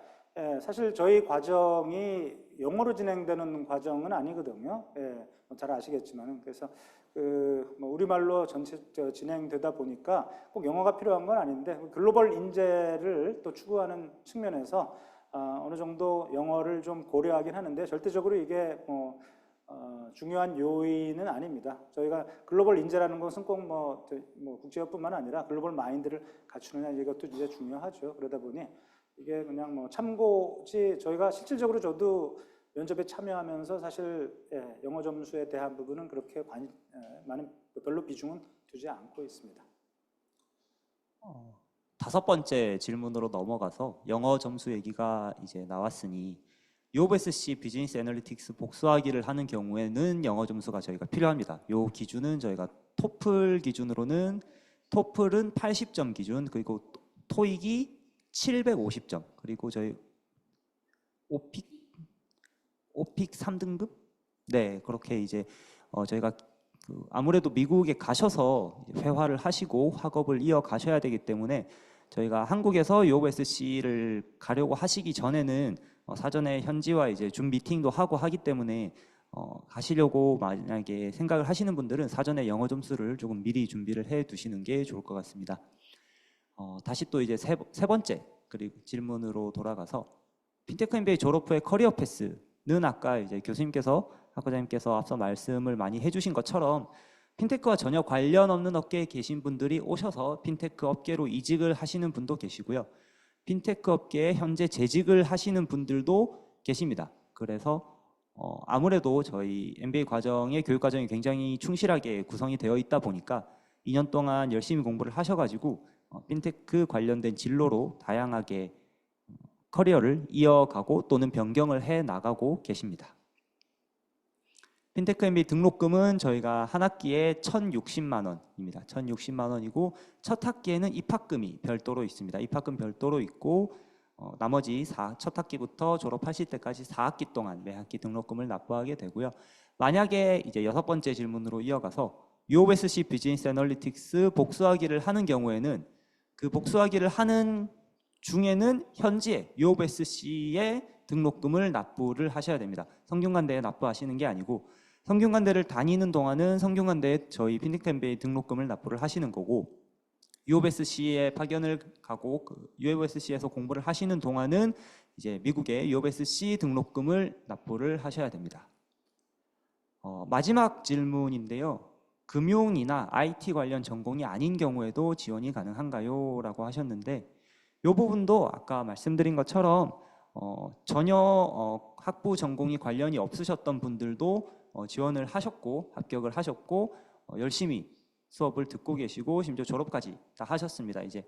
사실 저희 과정이 영어로 진행되는 과정은 아니거든요. 잘 아시겠지만 그래서 뭐 우리말로 전체 진행되다 보니까 꼭 영어가 필요한 건 아닌데 글로벌 인재를 또 추구하는 측면에서 어느 정도 영어를 좀 고려하긴 하는데 절대적으로 이게 뭐 중요한 요인은 아닙니다. 저희가 글로벌 인재라는 것은 꼭 뭐 국제화뿐만 아니라 글로벌 마인드를 갖추느냐 이것도 이제 중요하죠. 그러다 보니 이게 그냥 뭐 참고지 저희가 실질적으로 저도 면접에 참여하면서 사실 영어 점수에 대한 부분은 그렇게 많은 별로 비중은 두지 않고 있습니다.
다섯 번째 질문으로 넘어가서 영어 점수 얘기가 이제 나왔으니 UofSC 비즈니스 애널리틱스 복수하기를 하는 경우에는 영어 점수가 저희가 필요합니다. 요 기준은 저희가 토플 기준으로는 토플은 80점 기준, 그리고 토익이 750점, 그리고 저희 오픽 3등급? 네, 그렇게 이제 저희가 아무래도 미국에 가셔서 회화를 하시고 학업을 이어가셔야 되기 때문에 저희가 한국에서 UofSC를 가려고 하시기 전에는 사전에 현지와 이제 줌 미팅도 하고 하기 때문에 가시려고 만약에 생각을 하시는 분들은 사전에 영어 점수를 조금 미리 준비를 해 두시는 게 좋을 것 같습니다. 다시 또 이제 세 번째 그리고 질문으로 돌아가서 핀테크 MBA 졸업 후의 커리어 패스는 아까 이제 교수님께서 학과장님께서 앞서 말씀을 많이 해주신 것처럼 핀테크와 전혀 관련 없는 업계에 계신 분들이 오셔서 핀테크 업계로 이직을 하시는 분도 계시고요. 핀테크 업계에 현재 재직을 하시는 분들도 계십니다. 그래서 아무래도 저희 MBA 과정의 교육 과정이 굉장히 충실하게 구성이 되어 있다 보니까 2년 동안 열심히 공부를 하셔가지고 핀테크 관련된 진로로 다양하게 커리어를 이어가고 또는 변경을 해 나가고 계십니다. 핀테크 MBA 등록금은 저희가 한 학기에 1,060만 원입니다. 1,060만 원이고 첫 학기에는 입학금이 별도로 있습니다. 입학금 별도로 있고 나머지 첫 학기부터 졸업하실 때까지 4학기 동안 매 학기 등록금을 납부하게 되고요. 만약에 이제 여섯 번째 질문으로 이어가서 UofSC 비즈니스 애널리틱스 복수학위를 하는 경우에는 그 복수학위를 하는 중에는 현지에 UofSC의 등록금을 납부를 하셔야 됩니다. 성균관대에 납부하시는 게 아니고 성균관대를 다니는 동안은 성균관대에 저희 핀테크 MBA 등록금을 납부를 하시는 거고 UofSC에 파견을 가고 UofSC에서 공부를 하시는 동안은 이제 미국의 UofSC 등록금을 납부를 하셔야 됩니다. 마지막 질문인데요. 금융이나 IT 관련 전공이 아닌 경우에도 지원이 가능한가요? 라고 하셨는데 이 부분도 아까 말씀드린 것처럼 전혀 학부 전공이 관련이 없으셨던 분들도 지원을 하셨고 합격을 하셨고 열심히 수업을 듣고 계시고 심지어 졸업까지 다 하셨습니다. 이제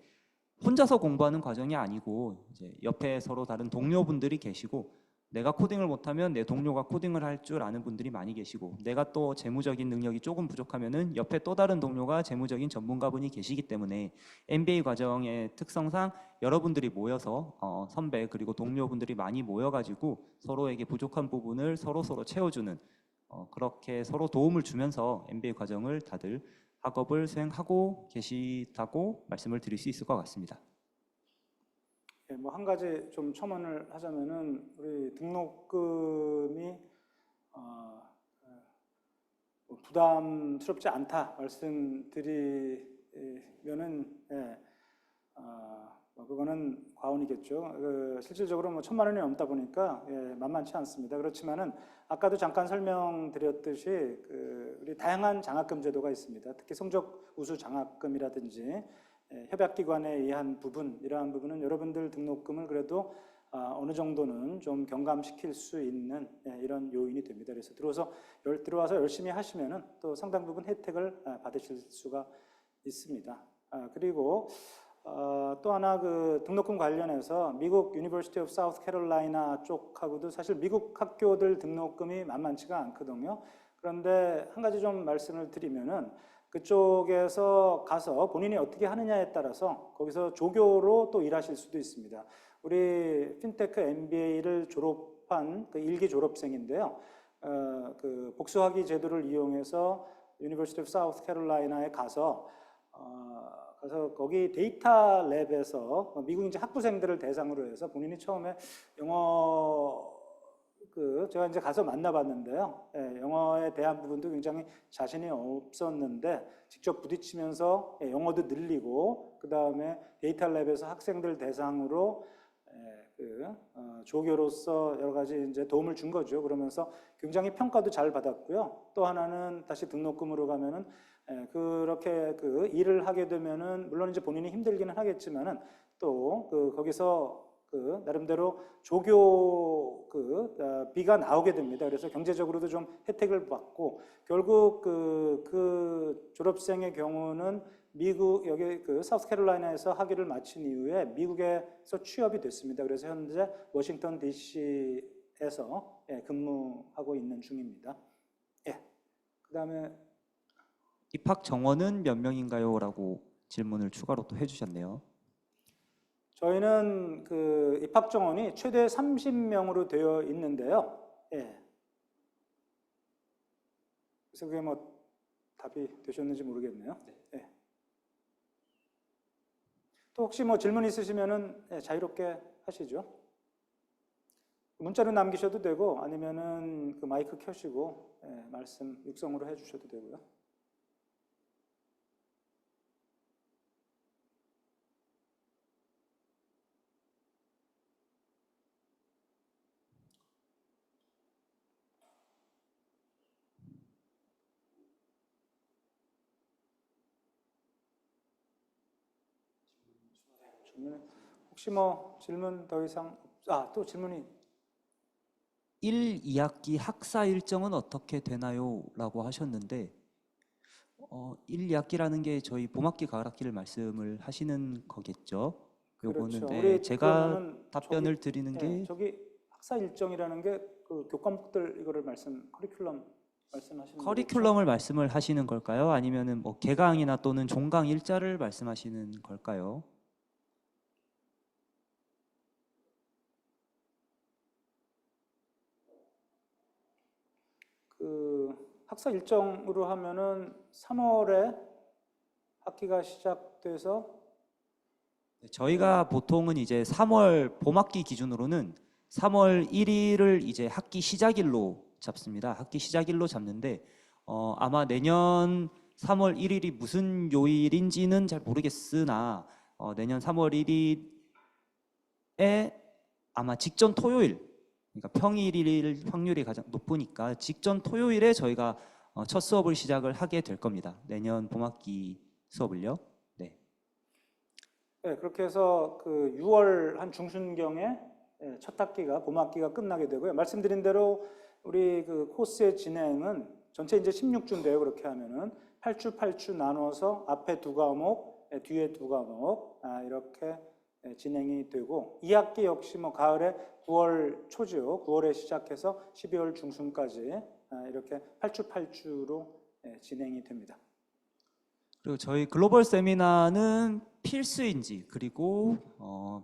혼자서 공부하는 과정이 아니고 이제 옆에 서로 다른 동료분들이 계시고 내가 코딩을 못하면 내 동료가 코딩을 할 줄 아는 분들이 많이 계시고 내가 또 재무적인 능력이 조금 부족하면은 옆에 또 다른 동료가 재무적인 전문가분이 계시기 때문에 MBA 과정의 특성상 여러분들이 모여서 선배 그리고 동료분들이 많이 모여가지고 서로에게 부족한 부분을 서로 채워주는 그렇게 서로 도움을 주면서 MBA 과정을 다들 학업을 수행하고 계시다고 말씀을 드릴 수 있을 것 같습니다.
뭐 한 가지 좀 첨언을 하자면은 우리 등록금이 부담스럽지 않다 말씀드리면은 그거는 과언이겠죠. 실질적으로 뭐 1,000만 원이 넘다 보니까 만만치 않습니다. 그렇지만은 아까도 잠깐 설명드렸듯이 우리 다양한 장학금 제도가 있습니다. 특히 성적 우수 장학금이라든지 협약기관에 의한 부분, 이러한 부분은 여러분들 등록금을 그래도 어느 정도는 좀 경감시킬 수 있는 이런 요인이 됩니다. 그래서 들어와서 열심히 하시면은 또 상당 부분 혜택을 받으실 수가 있습니다. 그리고 또 하나 등록금 관련해서 미국 유니버시티 오브 사우스 캐롤라이나 쪽하고도 사실 미국 학교들 등록금이 만만치가 않거든요. 그런데 한 가지 좀 말씀을 드리면은 그쪽에서 가서 본인이 어떻게 하느냐에 따라서 거기서 조교로 또 일하실 수도 있습니다. 우리 핀테크 MBA를 졸업한 일기 졸업생인데요. 복수학위 제도를 이용해서 유니버시티 오브 사우스 캐롤라이나에 가서 거기 데이터 랩에서 미국 이제 학부생들을 대상으로 해서 본인이 처음에 영어 제가 이제 가서 만나봤는데요. 영어에 대한 부분도 굉장히 자신이 없었는데 직접 부딪히면서 영어도 늘리고 그 다음에 데이터 랩에서 학생들 대상으로 조교로서 여러 가지 이제 도움을 준 거죠. 그러면서 굉장히 평가도 잘 받았고요. 또 하나는 다시 등록금으로 가면은 그렇게 일을 하게 되면은 물론 이제 본인이 힘들기는 하겠지만은 또 거기서 나름대로 조교 비가 나오게 됩니다. 그래서 경제적으로도 좀 혜택을 받고 결국 그 졸업생의 경우는 미국 여기 사우스캐롤라이나에서 학위를 마친 이후에 미국에서 취업이 됐습니다. 그래서 현재 워싱턴 DC에서 근무하고 있는 중입니다. 그다음에
입학 정원은 몇 명인가요? 라고 질문을 추가로 또 해주셨네요.
저희는 입학 정원이 최대 30명으로 되어 있는데요. 그래서 그게 뭐 답이 되셨는지 모르겠네요. 또 혹시 뭐 질문 있으시면은 자유롭게 하시죠. 문자로 남기셔도 되고 아니면은 마이크 켜시고 말씀 육성으로 해주셔도 되고요. 혹시 뭐 질문 더 이상 또 질문이
1, 2학기 학사 일정은 어떻게 되나요? 라고 하셨는데 1, 2학기라는 게 저희 봄학기, 가을학기를 말씀을 하시는 거겠죠? 요거는
그렇죠.
네, 제가
그러면은
답변을 드리는 게
저기 학사 일정이라는 게 교과목들 이거를 커리큘럼 말씀하시는 거죠?
커리큘럼을 말씀을 하시는 걸까요? 아니면은 뭐 개강이나 또는 종강 일자를 말씀하시는 걸까요?
학사 일정으로 하면은 3월에 학기가 시작돼서
저희가 보통은 이제 3월 봄학기 기준으로는 3월 1일을 이제 학기 시작일로 잡습니다. 학기 시작일로 잡는데 아마 내년 3월 1일이 무슨 요일인지는 잘 모르겠으나 내년 3월 1일에 아마 직전 토요일, 그러니까 평일일 확률이 가장 높으니까 직전 토요일에 저희가 첫 수업을 시작을 하게 될 겁니다. 내년 봄학기 수업을요. 네.
그렇게 해서 6월 한 중순경에 첫 학기가 봄학기가 끝나게 되고요. 말씀드린 대로 우리 코스의 진행은 전체 이제 16주인데요. 그렇게 하면은 8주 나눠서 앞에 2과목, 뒤에 2과목 이렇게 진행이 되고 2학기 역시 뭐 가을에 9월 초죠. 9월에 시작해서 12월 중순까지 이렇게 8주로 진행이 됩니다.
그리고 저희 글로벌 세미나는 필수인지 그리고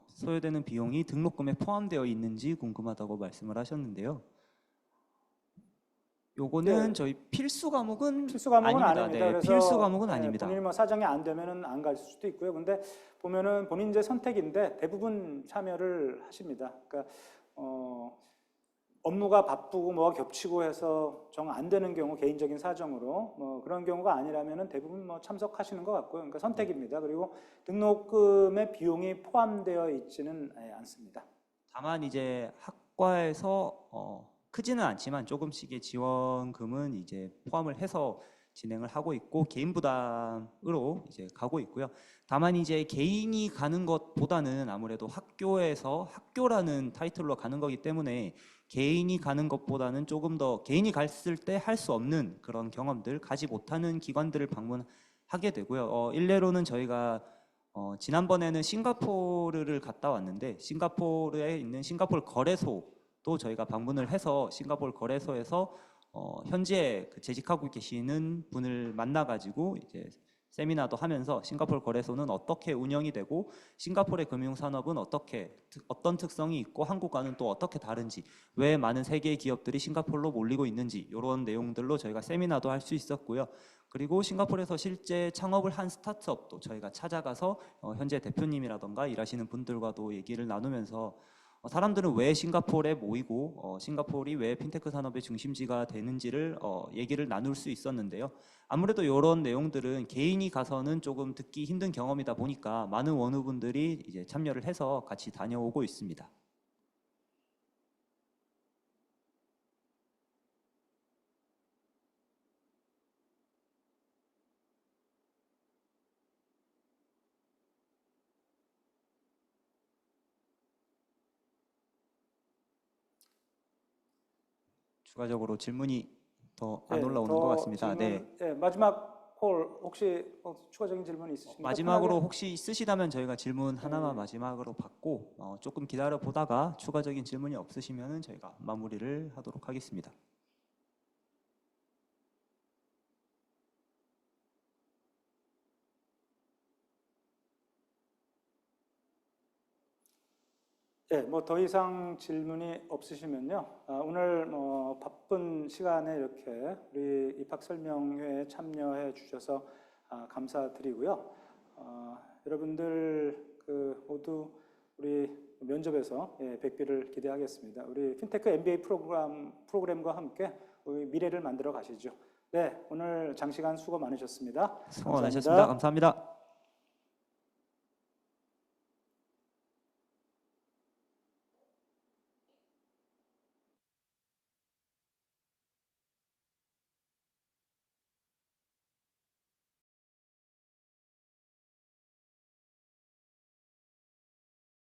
소요되는 비용이 등록금에 포함되어 있는지 궁금하다고 말씀을 하셨는데요. 요거는 저희 필수 과목은 아닙니다. 네,
그래서
필수 과목은 아닙니다.
본인이 뭐 사정이 안 되면은 안 갈 수도 있고요. 근데 보면은 본인 이제 선택인데 대부분 참여를 하십니다. 그러니까 업무가 바쁘고 뭐가 겹치고 해서 정 안 되는 경우 개인적인 사정으로 뭐 그런 경우가 아니라면은 대부분 뭐 참석하시는 것 같고요. 그러니까 선택입니다. 그리고 등록금의 비용이 포함되어 있지는 않습니다.
다만 이제 학과에서 크지는 않지만 조금씩의 지원금은 이제 포함을 해서 진행을 하고 있고 개인 부담으로 이제 가고 있고요. 다만 이제 개인이 가는 것보다는 아무래도 학교에서 학교라는 타이틀로 가는 거기 때문에 개인이 가는 것보다는 조금 더 개인이 갔을 때 할 수 없는 그런 경험들, 가지 못하는 기관들을 방문하게 되고요. 일례로는 저희가 지난번에는 싱가포르를 갔다 왔는데 싱가포르에 있는 싱가포르 거래소도 저희가 방문을 해서 싱가포르 거래소에서 현지에 재직하고 계시는 분을 만나가지고 이제 세미나도 하면서 싱가포르 거래소는 어떻게 운영이 되고 싱가포르의 금융산업은 어떤 특성이 있고 한국과는 또 어떻게 다른지 왜 많은 세계 기업들이 싱가포르로 몰리고 있는지 이런 내용들로 저희가 세미나도 할 수 있었고요. 그리고 싱가포르에서 실제 창업을 한 스타트업도 저희가 찾아가서 현재 대표님이라던가 일하시는 분들과도 얘기를 나누면서 사람들은 왜 싱가포르에 모이고 싱가포르이 왜 핀테크 산업의 중심지가 되는지를 얘기를 나눌 수 있었는데요. 아무래도 이런 내용들은 개인이 가서는 조금 듣기 힘든 경험이다 보니까 많은 원우분들이 이제 참여를 해서 같이 다녀오고 있습니다. 추가적으로 질문이 더 안 올라오는 것 같습니다. 네.
마지막 콜 혹시 추가적인 질문이 있으십니까?
마지막으로
편하게.
혹시 있으시다면 저희가 질문 하나만 마지막으로 받고 조금 기다려 보다가 추가적인 질문이 없으시면 저희가 마무리를 하도록 하겠습니다.
뭐 더 이상 질문이 없으시면요. 오늘 뭐 바쁜 시간에 이렇게 우리 입학 설명회에 참여해 주셔서 감사드리고요. 여러분들 모두 우리 면접에서 뵙기를 기대하겠습니다. 우리 핀테크 MBA 프로그램과 함께 우리 미래를 만들어 가시죠. 네, 오늘 장시간 수고 많으셨습니다.
수고 많으셨습니다. 감사합니다.